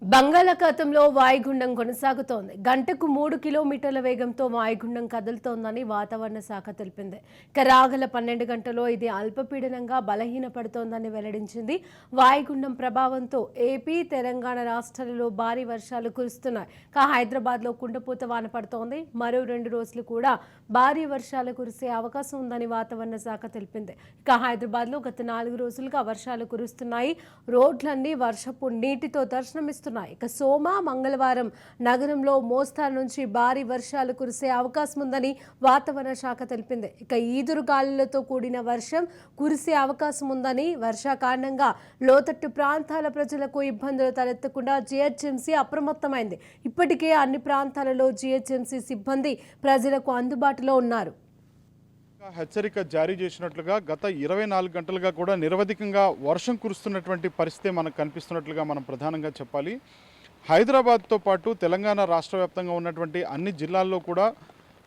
బంగాళాఖాతంలో వాయుగుండం కొనసాగుతోంది. గంటకు 3 కిలోమీటర్ల వేగంతో వాయుగుండం కదులుతోందని వాతావరణ శాఖ తెలిపింది. రాగల 12 గంటల్లో ఇది అల్పపీడనంగా బలహీనపడుతోందని వెల్లడించింది. వాయుగుండం ప్రభావంతో ఏపీ, తెలంగాణ రాష్ట్రాలలో భారీ వర్షాలు కురుస్తున్నాయి. హైదరాబాద్లో కుండపోత వాన పడుతోంది. మరో 2 రోజులు కూడా భారీ వర్షాలు కురిసే అవకాశం ఉందని వాతావరణ శాఖ తెలిపింది. హైదరాబాద్లో గత 4 రోజులుగా వర్షాలు కురుస్తున్నాయి. రోడ్లన్నీ వర్షపు నీటితో దర్శనమిస్తున్నాయి. సోమ, మంగళవారం నగరంలో మోస్తారు నుంచి భారీ వర్షాలు కురిసే అవకాశం ఉందని వాతావరణ శాఖ తెలిపింది. ఈదురు గాలులతో కూడిన వర్షం కురిసే అవకాశం ఉందని, వర్ష కారణంగా లోతట్టు ప్రాంతాల ప్రజలకు ఇబ్బందులు తలెత్తకుండా జీహెచ్ఎంసీ అప్రమత్తమైంది. ఇప్పటికే అన్ని ప్రాంతాలలో జీహెచ్ఎంసీ సిబ్బంది ప్రజలకు అందుబాటులో ఉన్నారు. హెచ్చరిక జారీ చేసినట్లుగా గత 24 గంటలుగా కూడా నిరవధికంగా వర్షం కురుస్తున్నటువంటి పరిస్థితి మనకు కనిపిస్తున్నట్లుగా మనం ప్రధానంగా చెప్పాలి. హైదరాబాద్తో పాటు తెలంగాణ రాష్ట్ర వ్యాప్తంగా ఉన్నటువంటి అన్ని జిల్లాల్లో కూడా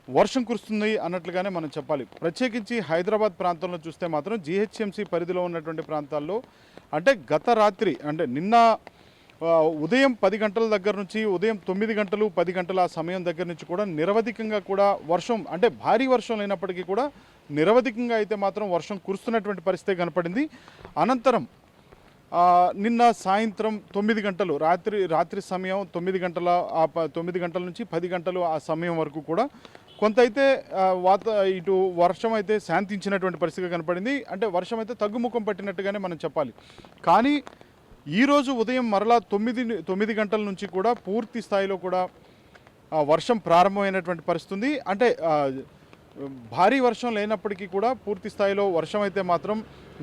వర్షం కురుస్తుంది అన్నట్లుగానే మనం చెప్పాలి. ప్రత్యేకించి హైదరాబాద్ ప్రాంతంలో చూస్తే మాత్రం జీహెచ్ఎంసీ పరిధిలో ఉన్నటువంటి ప్రాంతాల్లో అంటే గత రాత్రి అంటే నిన్న ఉదయం 10 గంటల దగ్గర నుంచి ఉదయం 9 గంటలు 10 గంటల ఆ సమయం దగ్గర నుంచి కూడా నిరవధికంగా కూడా వర్షం అంటే భారీ వర్షం లేనప్పటికీ కూడా నిరవధికంగా అయితే మాత్రం వర్షం కురుస్తున్నటువంటి పరిస్థితి కనపడింది. అనంతరం నిన్న సాయంత్రం 9 గంటలు రాత్రి సమయం 9 గంటల 9 గంటల నుంచి 10 గంటలు ఆ సమయం వరకు కూడా కొంత అయితే ఇటు వర్షం అయితే శాంతించినటువంటి పరిస్థితి కనపడింది. అంటే వర్షం అయితే తగ్గుముఖం పట్టినట్టుగానే మనం చెప్పాలి. కానీ ఈరోజు ఉదయం మరలా 9 గంటల నుంచి కూడా పూర్తి స్థాయిలో కూడా వర్షం ప్రారంభమైనటువంటి పరిస్థితి. అంటే భారీ వర్షం లేనప్పటికీ కూడా పూర్తి స్థాయిలో వర్షం అయితే మాత్రం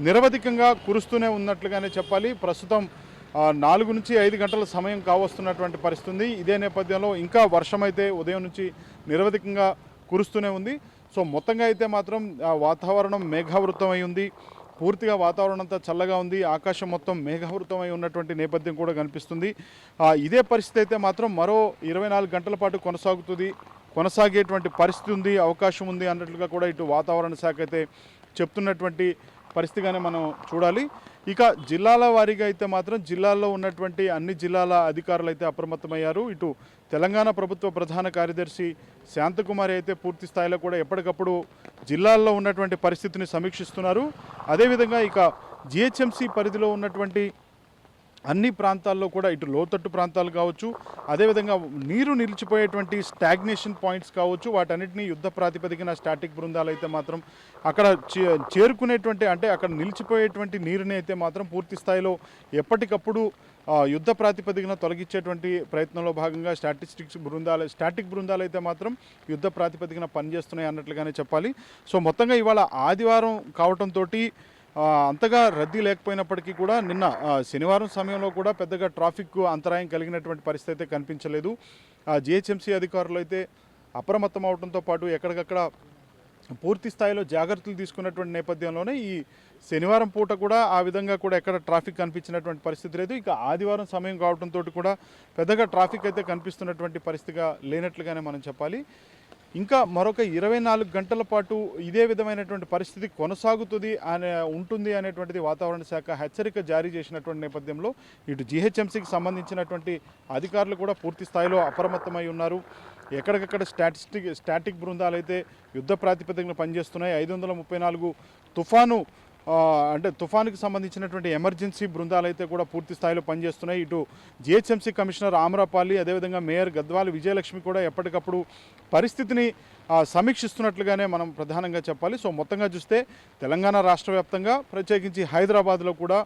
నిరవధికంగా కురుస్తూనే ఉన్నట్లుగానే చెప్పాలి. ప్రస్తుతం 4 నుంచి 5 గంటల సమయం కావస్తున్నటువంటి పరిస్థితి. ఇదే నేపథ్యంలో ఇంకా వర్షం అయితే ఉదయం నుంచి నిరవధికంగా కురుస్తూనే ఉంది. సో మొత్తంగా అయితే మాత్రం వాతావరణం మేఘావృతమై ఉంది. పూర్తిగా వాతావరణం అంతా చల్లగా ఉంది. ఆకాశం మొత్తం మేఘావృతమై ఉన్నటువంటి నేపథ్యం కూడా కనిపిస్తుంది. ఇదే పరిస్థితి అయితే మాత్రం మరో 24 గంటల పాటు కొనసాగేటువంటి పరిస్థితి ఉంది, అవకాశం ఉంది అన్నట్లుగా కూడా ఇటు వాతావరణ శాఖ అయితే చెప్తున్నటువంటి పరిస్థితిగానే మనం చూడాలి. ఇక జిల్లాల వారీగా అయితే మాత్రం జిల్లాల్లో ఉన్నటువంటి అన్ని జిల్లాల అధికారులు అయితే అప్రమత్తమయ్యారు. ఇటు తెలంగాణ ప్రభుత్వ ప్రధాన కార్యదర్శి శాంతకుమారి అయితే పూర్తి స్థాయిలో కూడా ఎప్పటికప్పుడు జిల్లాల్లో ఉన్నటువంటి పరిస్థితిని సమీక్షిస్తున్నారు. అదేవిధంగా ఇక జీహెచ్ఎంసీ పరిధిలో ఉన్నటువంటి అన్ని ప్రాంతాల్లో కూడా ఇటు లోతట్టు ప్రాంతాలు కావచ్చు, అదేవిధంగా నీరు నిలిచిపోయేటువంటి స్టాగ్నేషన్ పాయింట్స్ కావచ్చు, వాటన్నిటినీ యుద్ధ ప్రాతిపదికన స్టాటిక్ బృందాలు అయితే మాత్రం అక్కడ చేరుకునేటువంటి అంటే అక్కడ నిలిచిపోయేటువంటి నీరుని అయితే మాత్రం పూర్తి స్థాయిలో ఎప్పటికప్పుడు యుద్ధ ప్రాతిపదికన తొలగించేటువంటి ప్రయత్నంలో భాగంగా స్టాటిక్ బృందాలు అయితే మాత్రం యుద్ధ ప్రాతిపదికన పనిచేస్తున్నాయి అన్నట్లుగానే చెప్పాలి. సో మొత్తంగా ఇవాళ ఆదివారం కావటంతో అంతగా రద్దీ లేకపోయినప్పటికీ కూడా నిన్న శనివారం సమయంలో కూడా పెద్దగా ట్రాఫిక్ అంతరాయం కలిగినటువంటి పరిస్థితి అయితే కనిపించలేదు. జీహెచ్ఎంసీ అధికారులు అయితే అప్రమత్తం అవడంతో పాటు ఎక్కడికక్కడ పూర్తి స్థాయిలో జాగ్రత్తలు తీసుకున్నటువంటి నేపథ్యంలోనే ఈ శనివారం పూట కూడా ఆ విధంగా కూడా ఎక్కడ ట్రాఫిక్ కనిపించినటువంటి పరిస్థితి లేదు. ఇక ఆదివారం సమయం కావడంతో కూడా పెద్దగా ట్రాఫిక్ అయితే కనిపిస్తున్నటువంటి పరిస్థితిగా లేనట్లుగానే మనం చెప్పాలి. ఇంకా మరొక 24 గంటల పాటు ఇదే విధమైనటువంటి పరిస్థితి ఉంటుంది అనేటువంటిది వాతావరణ శాఖ హెచ్చరిక జారీ చేసినటువంటి నేపథ్యంలో ఇటు జీహెచ్ఎంసీకి సంబంధించినటువంటి అధికారులు కూడా పూర్తి స్థాయిలో అప్రమత్తమై ఉన్నారు. ఎక్కడికక్కడ స్టాటిక్ బృందాలు అయితే యుద్ధ ప్రాతిపదికన పనిచేస్తున్నాయి. 534 తుఫానుకి సంబంధించినటువంటి ఎమర్జెన్సీ బృందాలు అయితే కూడా పూర్తి స్థాయిలో పనిచేస్తున్నాయి. ఇటు జీహెచ్ఎంసీ కమిషనర్ ఆమ్రపాలి, అదేవిధంగా మేయర్ గద్వాల్ విజయలక్ష్మి కూడా ఎప్పటికప్పుడు పరిస్థితిని సమీక్షిస్తున్నట్లుగానే మనం ప్రధానంగా చెప్పాలి. సో మొత్తంగా చూస్తే తెలంగాణ రాష్ట్ర వ్యాప్తంగా ప్రత్యేకించి హైదరాబాద్లో కూడా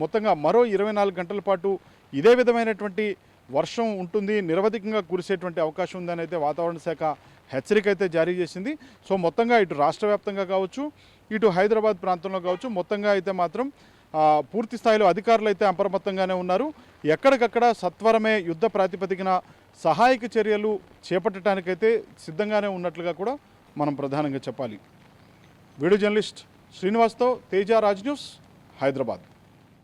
మొత్తంగా మరో 24 గంటల పాటు ఇదే విధమైనటువంటి వర్షం ఉంటుంది, నిరవధికంగా కురిసేటువంటి అవకాశం ఉందని అయితే వాతావరణ శాఖ హెచ్చరిక అయితే జారీ చేసింది. సో మొత్తంగా ఇటు రాష్ట్ర వ్యాప్తంగా కావచ్చు, ఇటు హైదరాబాద్ ప్రాంతంలో కావచ్చు, మొత్తంగా అయితే మాత్రం పూర్తి స్థాయిలో అధికారులు అయితే అప్రమత్తంగానే ఉన్నారు. ఎక్కడికక్కడ సత్వరమే యుద్ధ ప్రాతిపదికన సహాయక చర్యలు చేపట్టడానికైతే సిద్ధంగానే ఉన్నట్లుగా కూడా మనం ప్రధానంగా చెప్పాలి. వీడియో జర్నలిస్ట్ శ్రీనివాస్తో తేజ రాజ్ న్యూస్, హైదరాబాద్.